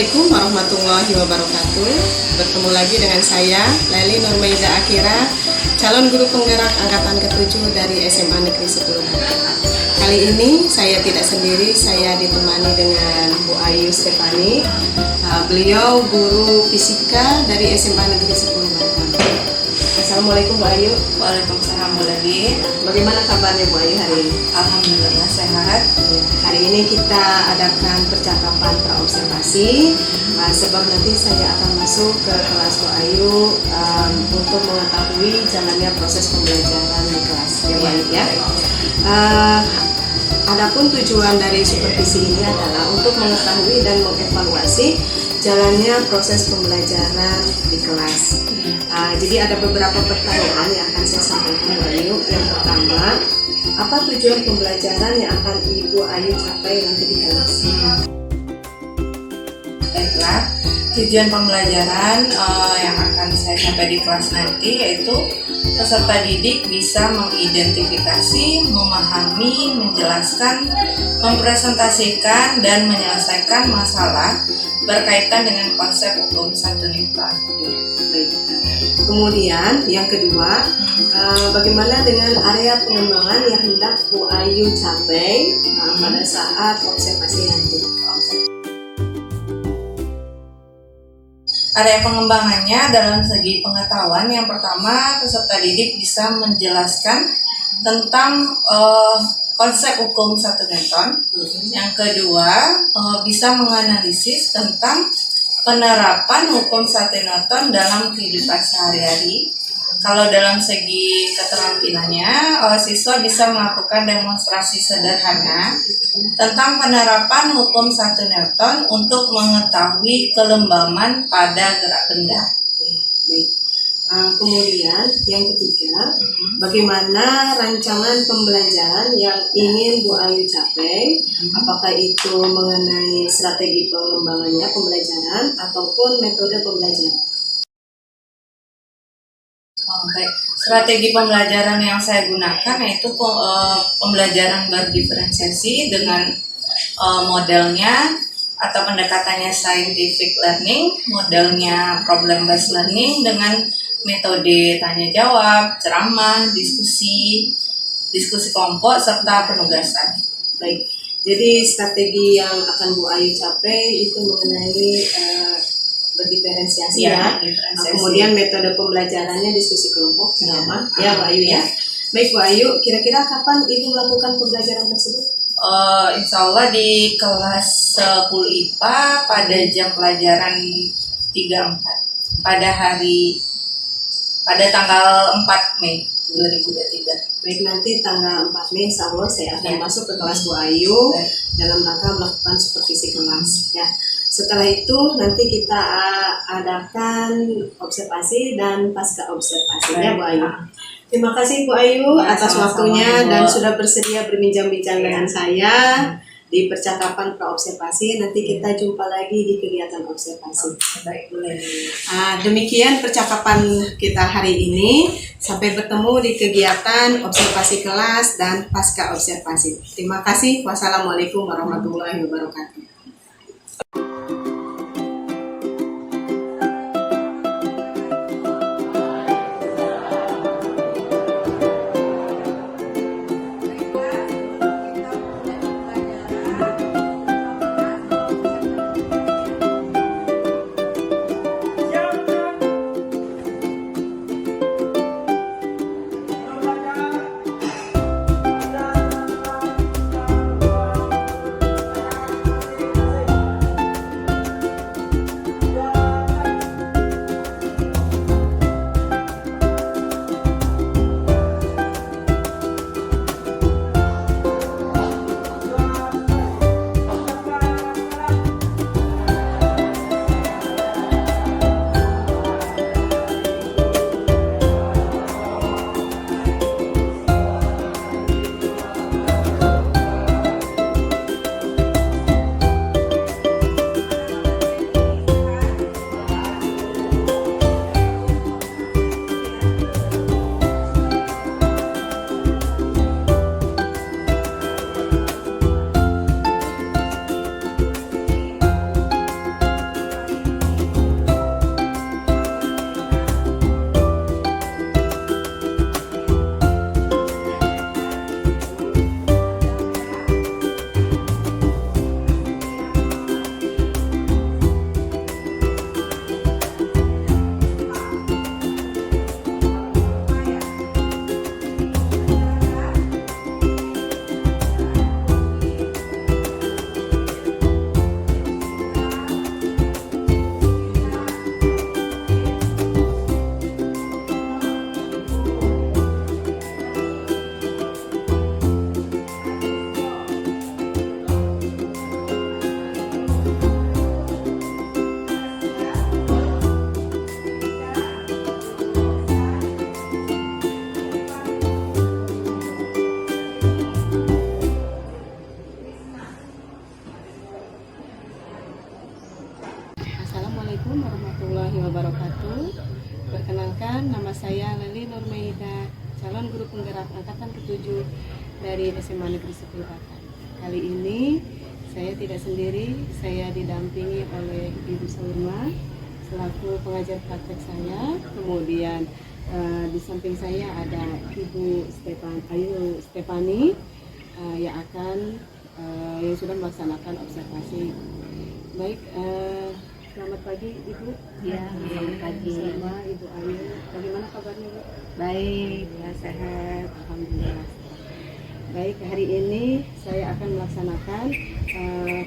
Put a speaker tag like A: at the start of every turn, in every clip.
A: Assalamualaikum warahmatullahi wabarakatuh. Bertemu lagi dengan saya, Leli Nurmaida Akira, calon guru penggerak angkatan ke-7 dari SMA Negeri 10 Batam. Kali ini saya tidak sendiri, saya ditemani dengan Bu Ayu Stefani. Beliau guru fisika dari SMA Negeri 10 Batam. Assalamualaikum Bu Ayu.
B: Waalaikumsalam Bu Leli.
A: Bagaimana kabarnya Bu Ayu hari ini?
B: Alhamdulillah sehat.
A: Hari ini kita adakan percakapan praobservasi, sebab nanti saya akan masuk ke kelas Bu Ayu untuk mengetahui jalannya proses pembelajaran di kelas. Ya Bu Ayu ya. Adapun tujuan dari supervisi ini adalah untuk mengetahui dan mengevaluasi jalannya proses pembelajaran di kelas. Jadi ada beberapa pertanyaan yang akan saya sampaikan Bu Ayu. Yang pertama, apa tujuan pembelajaran yang akan Ibu Ayu capai nanti di kelas?
B: Baiklah, tujuan pembelajaran yang akan saya capai di kelas nanti yaitu peserta didik bisa mengidentifikasi, memahami, menjelaskan, mempresentasikan, dan menyelesaikan masalah berkaitan dengan konsep hukum satu Newton.
A: Kemudian yang kedua, bagaimana dengan area pengembangan yang hendak Bu Ayu capai pada saat observasi nanti?
B: Area pengembangannya dalam segi pengetahuan, yang pertama peserta didik bisa menjelaskan tentang konsep hukum satu Newton. Yang kedua, bisa menganalisis tentang penerapan hukum satu Newton dalam kehidupan sehari-hari. Kalau dalam segi keterampilannya, siswa bisa melakukan demonstrasi sederhana tentang penerapan hukum satu Newton untuk mengetahui kelembaman pada gerak benda.
A: Baik. Kemudian yang ketiga, bagaimana rancangan pembelajaran yang ingin Bu Ayu capai? Apakah itu mengenai strategi pengembangannya pembelajaran ataupun metode pembelajaran?
B: Baik. Strategi pembelajaran yang saya gunakan yaitu pembelajaran berdiferensiasi dengan modelnya atau pendekatannya scientific learning, modelnya problem based learning dengan metode tanya jawab, ceramah, diskusi kelompok serta penugasan.
A: Baik. Jadi strategi yang akan Bu Ayu capai itu mengenai berdiferensiasi ya. Kemudian metode pembelajarannya diskusi kelompok, ceramah ya Bu Ayu ya. Baik Bu Ayu, kira-kira kapan Ibu melakukan pembelajaran tersebut?
B: Insya Allah di kelas 10 IPA pada jam pelajaran 34 pada tanggal 4 Mei 2023.
A: Baik, nanti tanggal 4 Mei insya Allah saya akan masuk ke kelas Bu Ayu dalam rangka melakukan supervisi kelas ya. Setelah itu nanti kita adakan observasi dan pasca observasi ya Bu Ayu. Terima kasih Bu Ayu atas waktunya dan sudah bersedia berbincang-bincang dengan saya di percakapan praobservasi. Nanti kita jumpa lagi di kegiatan observasi.
B: Baik, boleh.
A: Demikian percakapan kita hari ini. Sampai bertemu di kegiatan observasi kelas dan pasca observasi. Terima kasih. Wassalamualaikum warahmatullahi wabarakatuh. nama saya Leli Nurmeida, calon guru penggerak angkatan ke-7 dari SMA Negeri 10 Batam. Kali ini saya tidak sendiri, saya didampingi oleh Ibu Saurma selaku pengajar praktek saya. Kemudian di samping saya ada Ibu Ayu Stefani yang sudah melaksanakan observasi. Baik, selamat pagi Ibu.
C: Ya, selamat pagi.
A: Sama Ibu Ayu. Bagaimana kabarnya Bu?
C: Baik, ya sehat.
A: Alhamdulillah. Baik, hari ini saya akan melaksanakan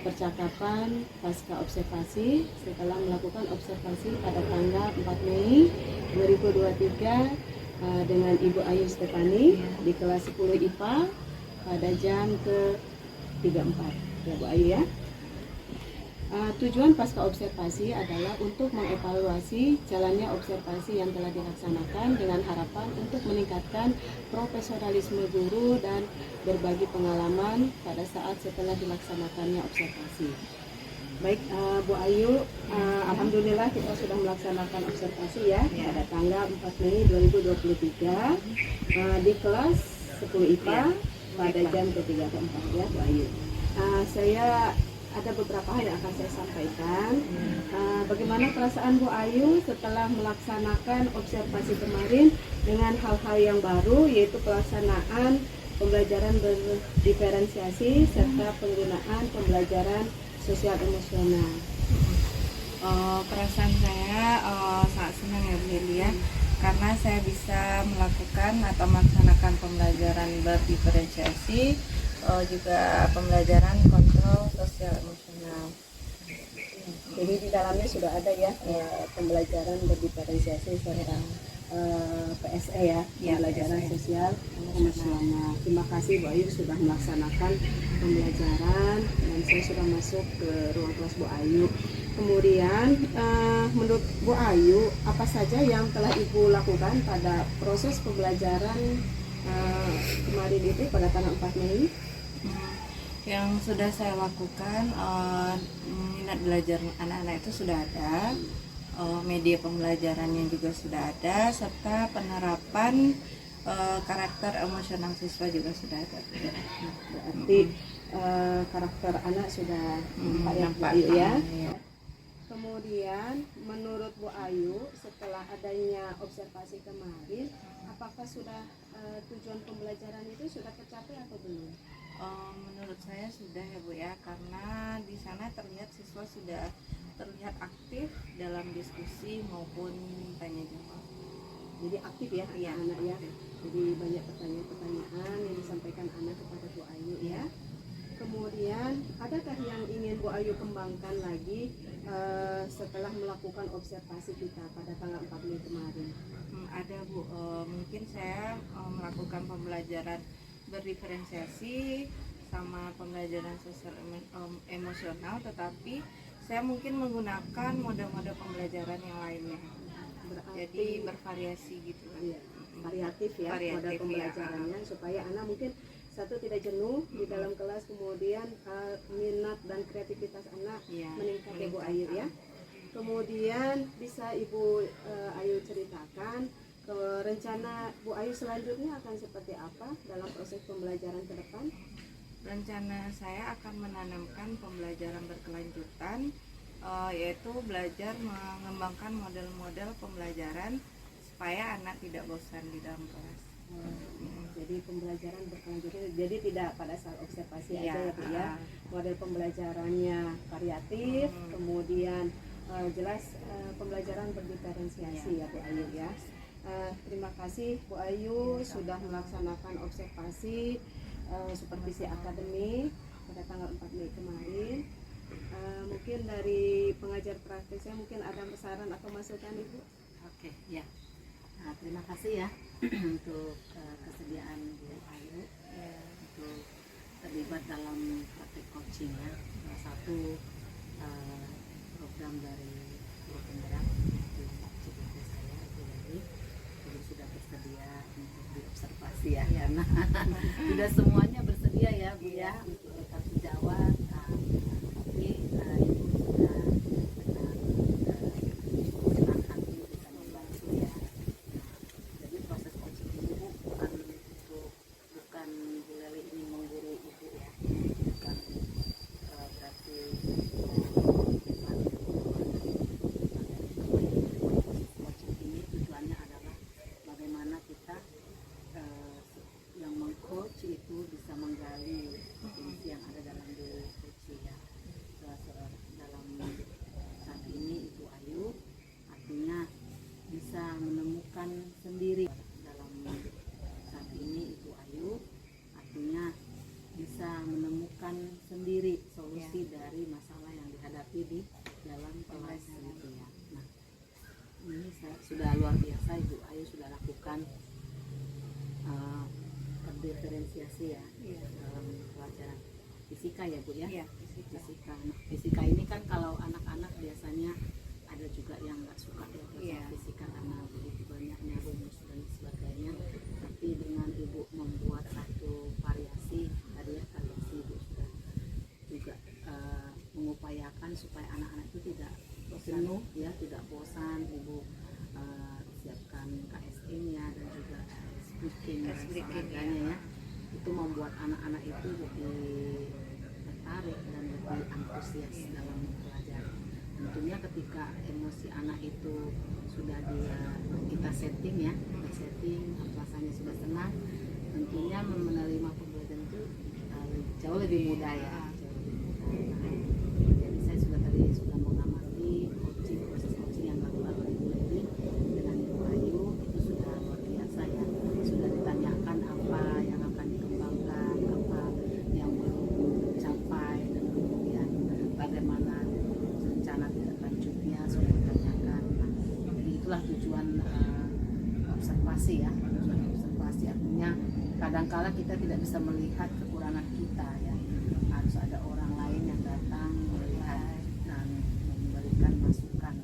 A: percakapan pasca observasi setelah melakukan observasi pada tanggal 4 Mei 2023 dengan Ibu Ayu Stefani di kelas 10 IPA pada jam ke-34. Ya Bu Ayu ya. Tujuan pasca observasi adalah untuk mengevaluasi jalannya observasi yang telah dilaksanakan dengan harapan untuk meningkatkan profesionalisme guru dan berbagi pengalaman pada saat setelah dilaksanakannya observasi. Baik, Bu Ayu, alhamdulillah kita sudah melaksanakan observasi ya pada tanggal 4 Mei 2023 di kelas 10 IPA pada jam ke-34 ya Bu Ayu. Saya ada beberapa hal yang akan saya sampaikan. Bagaimana perasaan Bu Ayu setelah melaksanakan observasi kemarin dengan hal-hal yang baru, yaitu pelaksanaan pembelajaran berdiferensiasi serta penggunaan pembelajaran sosial emosional.
B: Perasaan saya sangat senang ya Bu Lili ya, karena saya bisa melakukan atau melaksanakan pembelajaran berdiferensiasi, juga pembelajaran kontrol sosial emosional.
A: Jadi di dalamnya sudah ada ya pembelajaran berdiferensiasi serta PSE ya, pembelajaran
B: PSE.
A: sosial emosional. Terima kasih Bu Ayu sudah melaksanakan pembelajaran dan saya sudah masuk ke ruang kelas Bu Ayu. Kemudian menurut Bu Ayu apa saja yang telah Ibu lakukan pada proses pembelajaran kemarin itu pada tanggal 4 Mei?
B: Yang sudah saya lakukan, minat belajar anak-anak itu sudah ada, media pembelajarannya juga sudah ada, serta penerapan karakter emosional siswa juga sudah ada.
A: Berarti karakter anak sudah nampak ya. Kemudian menurut Bu Ayu setelah adanya observasi kemarin, apakah sudah tujuan pembelajaran itu sudah tercapai atau belum?
B: Menurut saya sudah ya Bu ya, karena di sana terlihat siswa sudah terlihat aktif dalam diskusi maupun tanya jawab.
A: Jadi aktif ya anak-anak ya. Jadi banyak pertanyaan-pertanyaan yang disampaikan anak kepada Bu Ayu ya. Kemudian adakah yang ingin Bu Ayu kembangkan lagi setelah melakukan observasi kita pada tanggal 4 Mei kemarin?
B: Ada Bu, mungkin saya melakukan pembelajaran berdiferensiasi sama pembelajaran sosial emosional, tetapi saya mungkin menggunakan mode-mode pembelajaran yang lainnya.
A: Berarti,
B: jadi bervariasi gitu kan.
A: Iya, variatif ya
B: Variatif,
A: mode pembelajarannya supaya anak mungkin satu tidak jenuh di dalam kelas, kemudian minat dan kreativitas anak meningkat ya Bu Ayu ya. Kemudian bisa Ibu Ayu ceritakan rencana Bu Ayu selanjutnya akan seperti apa dalam proses pembelajaran ke depan?
B: Rencana saya akan menanamkan pembelajaran berkelanjutan, yaitu belajar mengembangkan model-model pembelajaran supaya anak tidak bosan di dalam kelas.
A: Jadi pembelajaran berkelanjutan, jadi tidak pada saat observasi aja ya Bu ya. Model pembelajarannya variatif, kemudian jelas pembelajaran berdiferensiasi ya Bu Ayu ya. Terima kasih Bu Ayu sudah melaksanakan observasi supervisi akademik pada tanggal 4 Mei kemarin. Mungkin dari pengajar praktek saya mungkin ada saran atau masukan Ibu?
C: Oke, ya. Nah, terima kasih ya untuk kesediaan Bu Ayu untuk terlibat dalam praktek coaching ya. Salah satu program dari guru penggerak di CPT saya Bu Leli. Jadi sudah bersedia untuk diobservasi ya, karena tidak semuanya bersedia ya Bu ya untuk bertanggung jawab. Tapi Ibu sudah dengan senang hati bisa membantu ya. diferensiasi ya dalam pelajaran fisika ya Bu ya.
A: Iya,
C: Fisika. Nah, fisika ini kan kalau anak-anak biasanya ada juga yang nggak suka ya pelajaran fisika karena begitu banyaknya rumus dan sebagainya. Tapi dengan Ibu membuat satu variasi tadi ya, variasi Ibu sudah juga mengupayakan supaya anak-anak itu tidak jenuh ya, tidak bosan. Ibu siapkan KSE-nya dan juga speaking dan sebagainya ya. Itu membuat anak-anak itu lebih tertarik dan lebih antusias dalam mempelajari. Tentunya ketika emosi anak itu sudah kita setting ya, rasanya sudah senang, tentunya menerima pembelajaran itu jauh lebih mudah ya. Jadi saya sudah mengamati proses coaching yang dilakukan oleh Bu Leli dengan Ibu Ayu, itu sudah luar biasa ya. Sudah ditanyakan apa yang akan dikembangkan, apa yang belum tercapai, dan kemudian bagaimana rencana tindak lanjutnya sudah ditanyakan. Nah, jadi itulah tujuan observasi ya. Tujuan observasi artinya kadangkala kita tidak bisa melihat kekurangan kita ya. Harus ada orang lain yang datang melihat dan memberikan masukan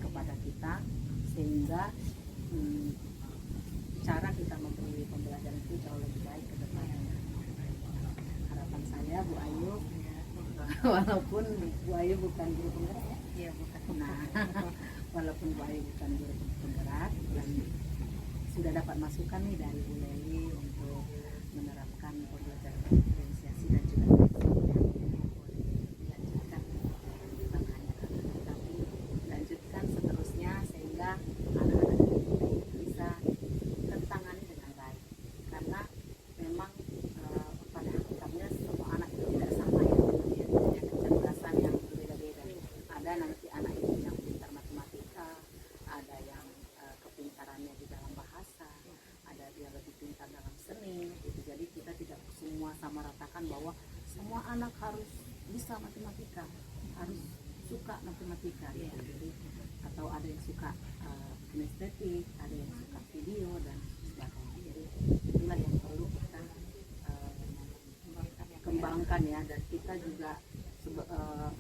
C: kepada kita, sehingga cara kita memberi pembelajaran itu jauh lebih baik ke depannya. Harapan saya Bu Ayu, walaupun Bu Ayu bukan guru penggerak ya,
A: Iya, bukan.
C: nah walaupun Bu Ayu bukan guru penggerak dan sudah dapat masukan nih dari Bu Leli untuk menerapkan pembelajaran diferensiasi dan juga dilanjutkan, bukan hanya tapi dilanjutkan seterusnya sehingga anak-anak itu bisa tertangani dengan baik, karena memang pada hakikatnya semua anak itu tidak sama ya, dia punya kecerdasan yang berbeda-beda. Ada nanti anak itu yang pintar matematika, ada yang kepintarannya di dalam bahasa, ada dia lebih pintar dalam seni gitu. Jadi kita tidak semua sama ratakan bahwa semua anak harus bisa matematika, harus suka matematika gitu. Jadi atau ada yang suka kinestetik, ada yang suka video dan sebagainya. Jadi itulah yang perlu kita kembangkan ya, dan kita juga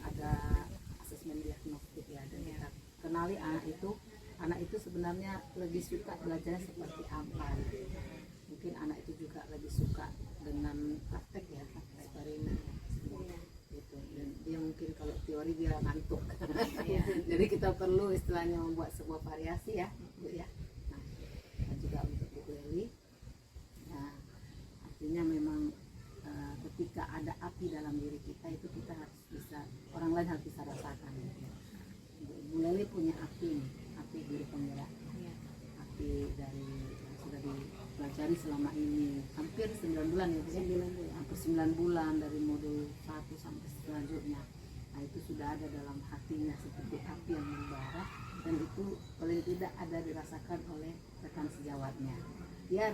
C: ada asesmen diagnostik ya, dan kita kenali anak itu sebenarnya lebih suka belajarnya seperti apa. Mungkin anak itu juga lebih suka dengan praktek ya, eksperimen gitu. Dan dia mungkin kalau teori dia ngantuk. Jadi kita perlu istilahnya membuat sebuah variasi ya Bu ya. Nah, dan juga untuk Bu Leli, nah, artinya memang ketika ada api dalam diri kita itu kita harus bisa, orang lain harus bisa rasakan. Bu Leli punya api nih, api diri penggerak, api dari yang sudah dipelajari selama ini hampir 9 bulan ya, hampir 9 bulan dari modul 1 sampai selanjutnya. Nah, itu sudah ada dalam hatinya seperti api yang membara, dan itu paling tidak ada dirasakan oleh rekan sejawatnya. Ya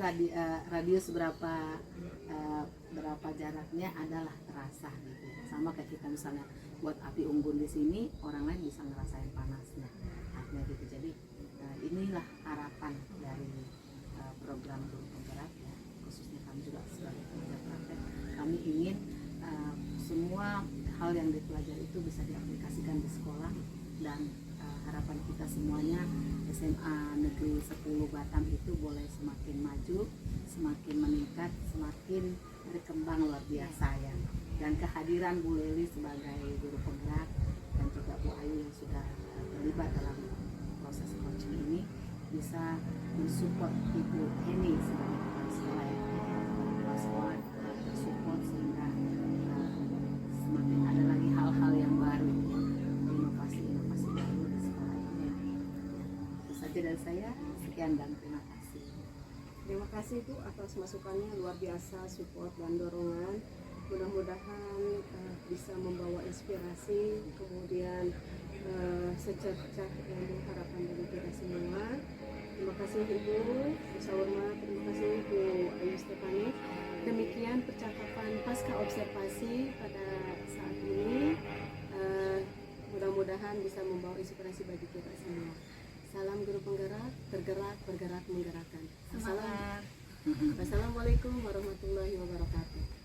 C: radius berapa jaraknya adalah terasa gitu. Sama kayak kita misalnya buat api unggun di sini, orang lain bisa ngerasain panasnya. Artinya gitu. Jadi inilah harapan dari program guru penggerak ya, khususnya kami juga sebagai pengajar praktek. Kami ingin semua hal yang dipelajari itu bisa diaplikasikan di sekolah, dan harapan kita semuanya SMA Negeri 10 Batam itu boleh semakin maju, semakin meningkat, semakin berkembang luar biasa ya. Dan kehadiran Bu Leli sebagai guru penggerak dan juga Bu Ayu yang sudah terlibat dalam proses coaching ini bisa mensupport Ibu Heni sebagai kepala sekolah ya, kepala sekolah tersupport sehingga semakin ada lagi hal-hal yang baru, inovasi-inovasi baru di sekolah ini. Itu saja dari saya, sekian dan terima kasih.
A: Terima kasih Bu atas masukannya, luar biasa, support dan dorongan. Mudah-mudahan bisa membawa inspirasi, kemudian secercah ilmu harapan dari kita semua. Terima kasih Ibu Sawarma, terima kasih Bu Ayu Stefani. Demikian percakapan pasca observasi pada saat ini. Mudah-mudahan bisa membawa inspirasi bagi kita semua. Salam guru penggerak, bergerak, bergerak, menggerakkan. Salam.
C: Wassalamualaikum warahmatullahi wabarakatuh.